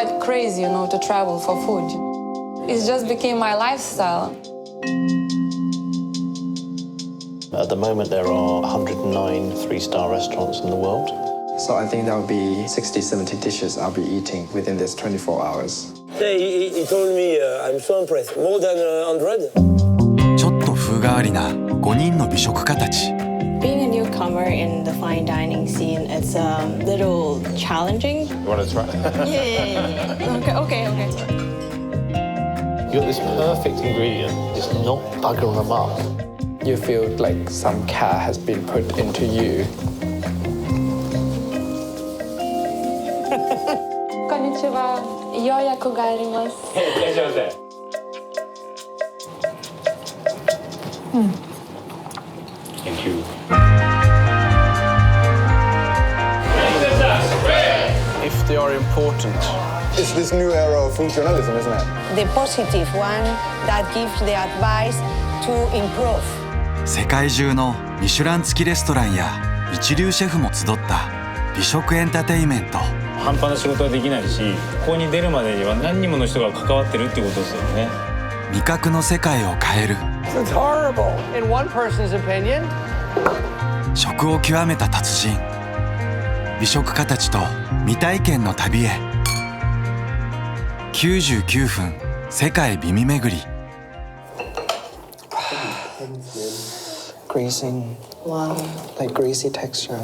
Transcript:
quite crazy, to travel for food. It just became my lifestyle. At the moment, there are 109 three-star restaurants in the world. So I think there will be 60, 70 dishes I'll be eating within this 24 hours. He told me I'm so impressed. More than 100. ちょっと風変わりな5人の美食家たち。Being a newcomer in the fine dining scene, it's a little challenging. You want to try? Yeah. Okay. You've got this perfect ingredient, just not buggering them up. You feel like some care has been put into you. こんにちは。予約があります。いらっしゃいませ。Thank you. If they are important. It's this new era of functionalism, isn't it? The positive one that gives the advice to improve. 世界中のミシュラン付きレストランや一流シェフも集った美食エンターテインメント。半端な仕事はできないし、ここに出るまでには何人もの人が関わってるってことですよね。味覚の世界を変える。It's horrible. In one person's opinion. 食を極めた達人。美食家たちと未体験の旅へ。99分世界美味めぐり。Greasing. Wow. Like greasy texture.